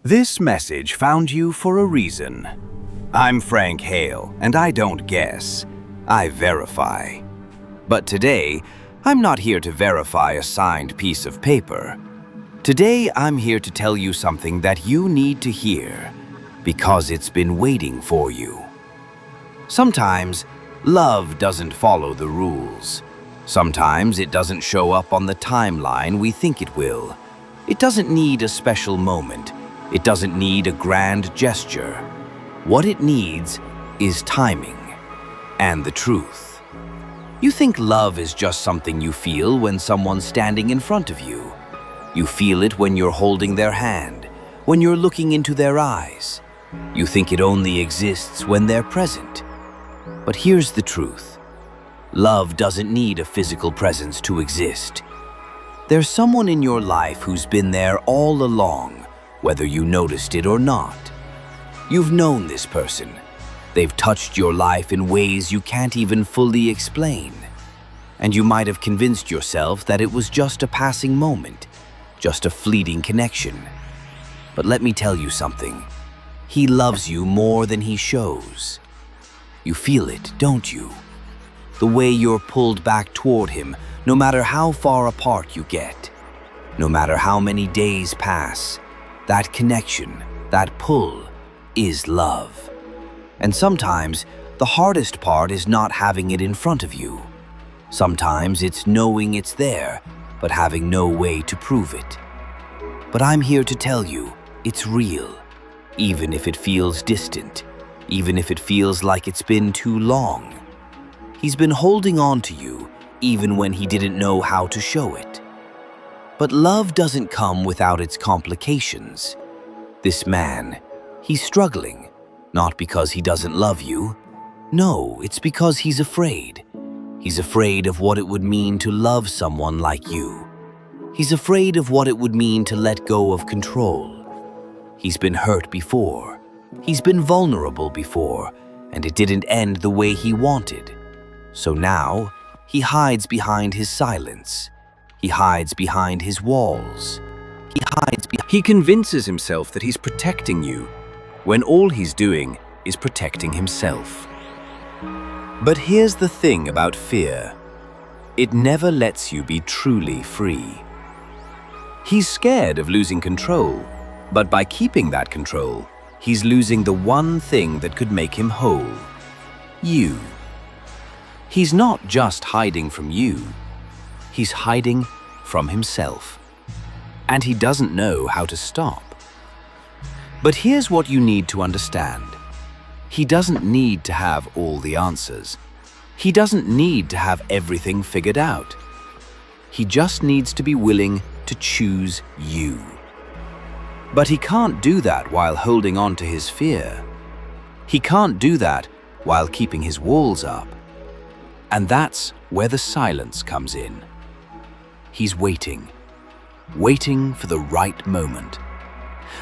This message found you for a reason. I'm Frank Hale, and I don't guess. I verify. But today, I'm not here to verify a signed piece of paper. Today, I'm here to tell you something that you need to hear, because it's been waiting for you. Sometimes, love doesn't follow the rules. Sometimes it doesn't show up on the timeline we think it will. It doesn't need a special moment. It doesn't need a grand gesture. What it needs is timing and the truth. You think love is just something you feel when someone's standing in front of you. You feel it when you're holding their hand, when you're looking into their eyes. You think it only exists when they're present. But here's the truth. Love doesn't need a physical presence to exist. There's someone in your life who's been there all along, whether you noticed it or not. You've known this person. They've touched your life in ways you can't even fully explain. And you might have convinced yourself that it was just a passing moment, just a fleeting connection. But let me tell you something. He loves you more than he shows. You feel it, don't you? The way you're pulled back toward him, no matter how far apart you get. No matter how many days pass, that connection, that pull, is love. And sometimes, the hardest part is not having it in front of you. Sometimes it's knowing it's there, but having no way to prove it. But I'm here to tell you, it's real. Even if it feels distant, even if it feels like it's been too long. He's been holding on to you, even when he didn't know how to show it. But love doesn't come without its complications. This man, he's struggling, not because he doesn't love you. No, it's because he's afraid. He's afraid of what it would mean to love someone like you. He's afraid of what it would mean to let go of control. He's been hurt before. He's been vulnerable before, and it didn't end the way he wanted. So now, he hides behind his silence. He hides behind his walls. He convinces himself that he's protecting you, when all he's doing is protecting himself. But here's the thing about fear. It never lets you be truly free. He's scared of losing control, but by keeping that control, he's losing the one thing that could make him whole. You. He's not just hiding from you. He's hiding from himself. And he doesn't know how to stop. But here's what you need to understand. He doesn't need to have all the answers. He doesn't need to have everything figured out. He just needs to be willing to choose you. But he can't do that while holding on to his fear. He can't do that while keeping his walls up. And that's where the silence comes in. He's waiting for the right moment.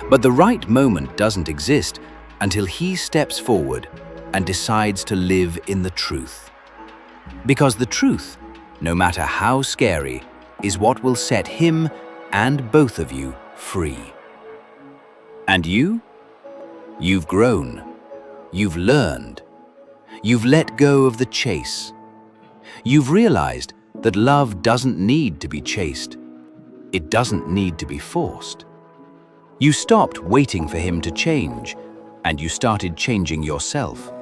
But the right moment doesn't exist until he steps forward and decides to live in the truth. Because the truth, no matter how scary, is what will set him and both of you free. And you? You've grown. You've learned. You've let go of the chase. You've realized that love doesn't need to be chased. It doesn't need to be forced. You stopped waiting for him to change, and you started changing yourself.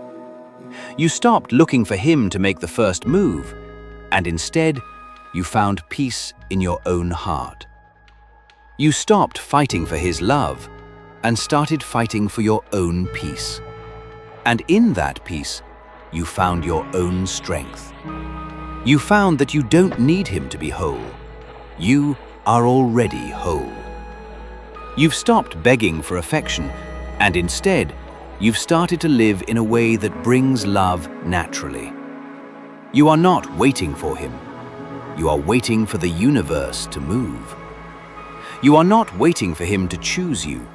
You stopped looking for him to make the first move, and instead, you found peace in your own heart. You stopped fighting for his love, and started fighting for your own peace. And in that peace, you found your own strength. You found that you don't need him to be whole. You are already whole. You've stopped begging for affection, and instead, you've started to live in a way that brings love naturally. You are not waiting for him. You are waiting for the universe to move. You are not waiting for him to choose you.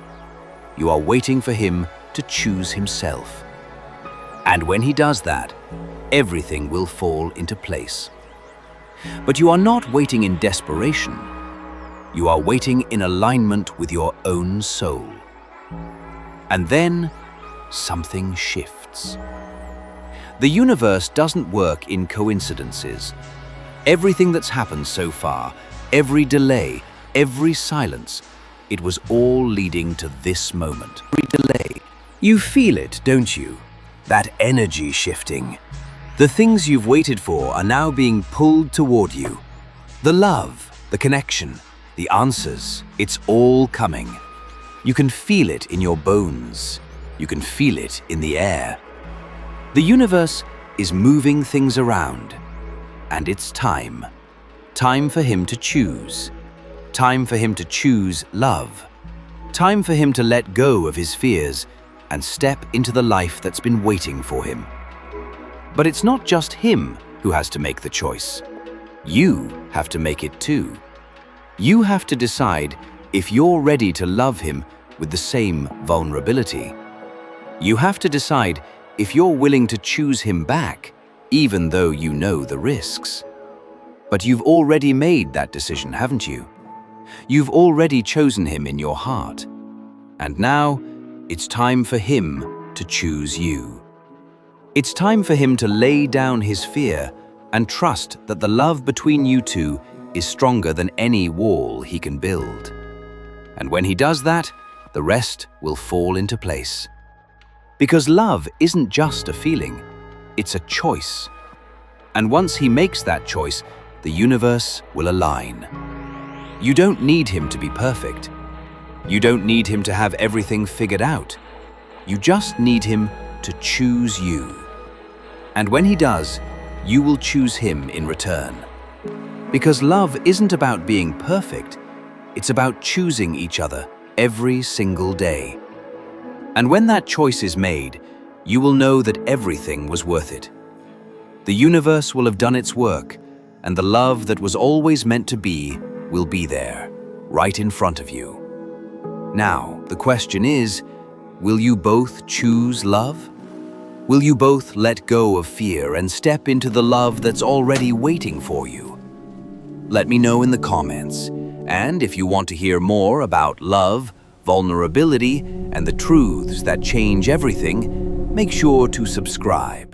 You are waiting for him to choose himself. And when he does that, everything will fall into place. But you are not waiting in desperation. You are waiting in alignment with your own soul. And then something shifts. The universe doesn't work in coincidences. Everything that's happened so far, every delay, every silence, it was all leading to this moment. Every delay. You feel it, don't you? That energy shifting. The things you've waited for are now being pulled toward you. The love, the connection, the answers, it's all coming. You can feel it in your bones. You can feel it in the air. The universe is moving things around. And it's time. Time for him to choose. Time for him to choose love. Time for him to let go of his fears and step into the life that's been waiting for him. But it's not just him who has to make the choice. You have to make it too. You have to decide if you're ready to love him with the same vulnerability. You have to decide if you're willing to choose him back, even though you know the risks. But you've already made that decision, haven't you? You've already chosen him in your heart. And now, it's time for him to choose you. It's time for him to lay down his fear and trust that the love between you two is stronger than any wall he can build. And when he does that, the rest will fall into place. Because love isn't just a feeling, it's a choice. And once he makes that choice, the universe will align. You don't need him to be perfect. You don't need him to have everything figured out. You just need him to choose you. And when he does, you will choose him in return. Because love isn't about being perfect, it's about choosing each other every single day. And when that choice is made, you will know that everything was worth it. The universe will have done its work, and the love that was always meant to be will be there, right in front of you. Now, the question is, will you both choose love? Will you both let go of fear and step into the love that's already waiting for you? Let me know in the comments. And if you want to hear more about love, vulnerability, and the truths that change everything, make sure to subscribe.